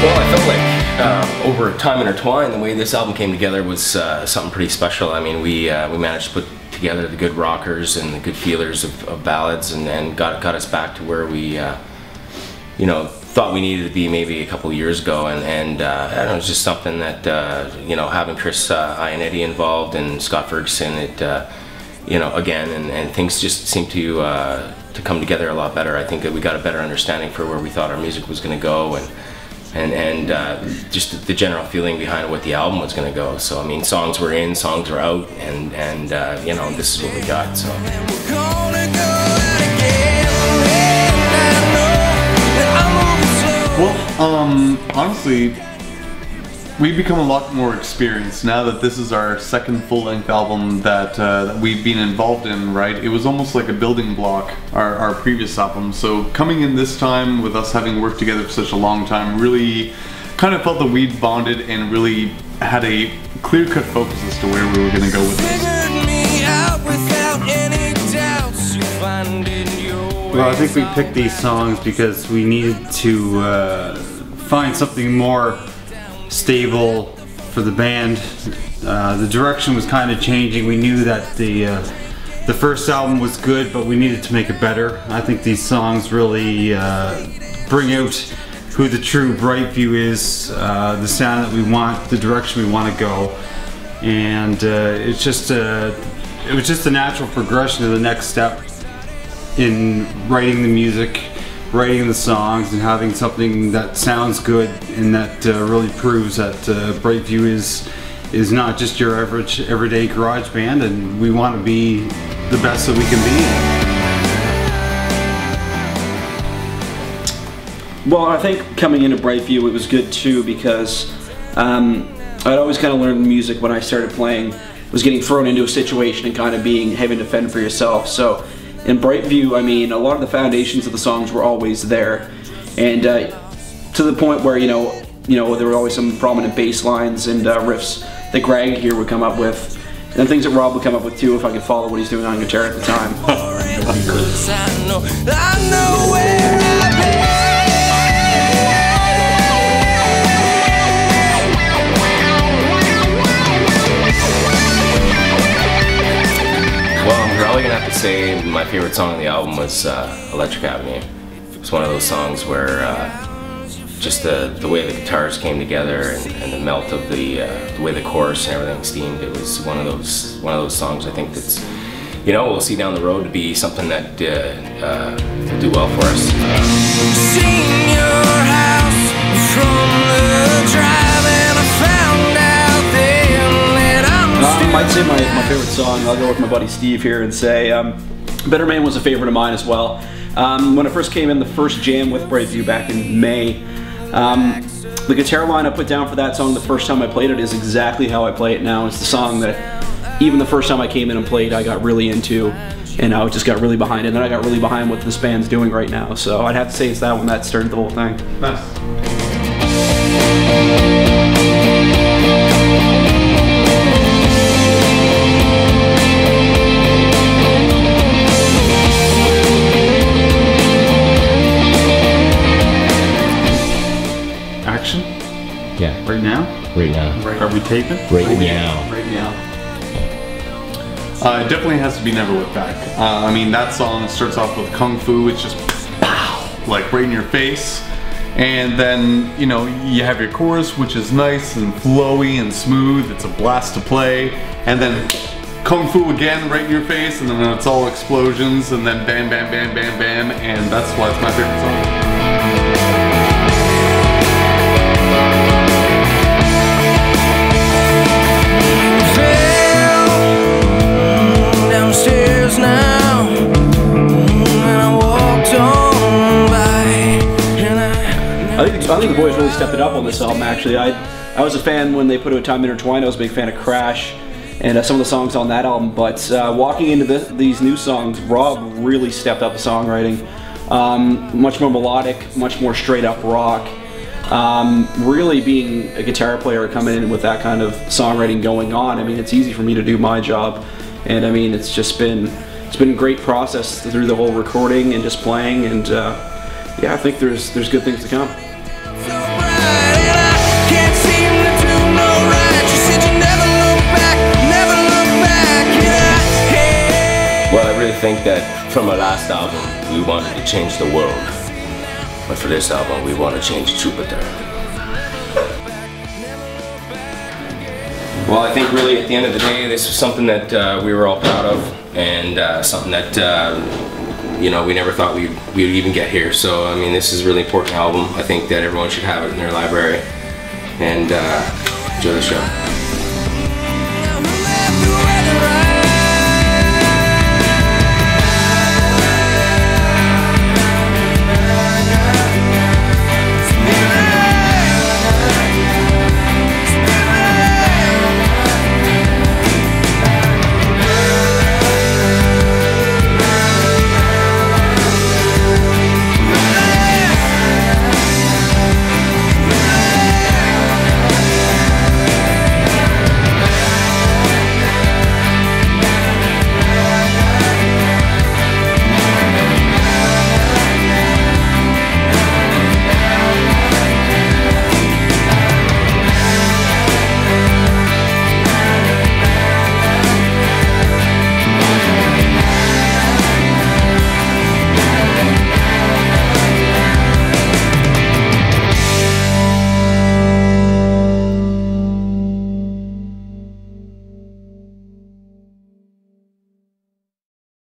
Well, I felt like over Time Intertwined, the way this album came together was something pretty special. I mean, we managed to put together the good rockers and the good feelers of ballads, and got us back to where we, you know, thought we needed to be maybe a couple of years ago. And I don't know, it was just something that, you know, having Chris Iannetti involved and Scott Ferguson, it, you know, again, and things just seemed to come together a lot better. I think that we got a better understanding for where we thought our music was going to go, and just the general feeling behind what the album was going to go. So I mean, songs were in, songs were out, and you know, this is what we got. So. Well, honestly, we've become a lot more experienced now that this is our second full-length album that we've been involved in, right? It was almost like a building block, our previous album. So coming in this time with us having worked together for such a long time, really kind of felt that we'd bonded and really had a clear-cut focus as to where we were going to go with this. Well, I think we picked these songs because we needed to find something more stable for the band. The direction was kind of changing. We knew that the first album was good, but we needed to make it better. I think these songs really bring out who the true Brightview is, the sound that we want, the direction we want to go, and it was just a natural progression to the next step in writing the music, writing the songs, and having something that sounds good and that really proves that Brightview is not just your average everyday garage band, and we want to be the best that we can be. Well, I think coming into Brightview, it was good too, because I'd always kind of learned music when I started playing, was getting thrown into a situation and kind of having to fend for yourself. So in Brightview, I mean, a lot of the foundations of the songs were always there, and to the point where you know there were always some prominent bass lines and riffs that Greg here would come up with, and things that Rob would come up with too, if I could follow what he's doing on guitar at the time. I'm gonna have to say my favorite song on the album was Electric Avenue. It was one of those songs where just the way the guitars came together and the melt of the way the chorus and everything steamed. It was one of those songs I think that's, you know, we'll see down the road to be something that will do well for us. Seen your house from the drive and I found out then that I'd say my favorite song, I'll go with my buddy Steve here and say Better Man was a favorite of mine as well. When I first came in the first jam with Brightview back in May, the guitar line I put down for that song the first time I played it is exactly how I play it now. It's the song that even the first time I came in and played I got really into, and I just got really behind it, and then I got really behind what this band's doing right now. So I'd have to say it's that one that started the whole thing. Nice. Action? Yeah. Right now? Right now. Are we taping? Right now. Right now. It definitely has to be Never Look Back. I mean, that song starts off with Kung Fu. It's just pow, like right in your face. And then, you know, you have your chorus, which is nice and flowy and smooth. It's a blast to play. And then Kung Fu again, right in your face. And then it's all explosions. And then bam, bam, bam, bam, bam. And that's why it's my favorite song. I think the boys really stepped it up on this album, actually. I was a fan when they put out Time Intertwined. I was a big fan of Crash and some of the songs on that album, but walking into these new songs, Rob really stepped up the songwriting. Much more melodic, much more straight up rock. Really being a guitar player coming in with that kind of songwriting going on, I mean, it's easy for me to do my job, and I mean, it's been a great process through the whole recording and just playing, and yeah, I think there's good things to come. right, and I can't seem to do no right. You said you never look back, never look back, and I hate. Well, I really think that from our last album, we wanted to change the world. But for this album, we want to change Jupiter. Well, I think really at the end of the day, this was something that we were all proud of, and something that you know, we never thought we would even get here. So I mean, this is a really important album. I think that everyone should have it in their library, and enjoy the show.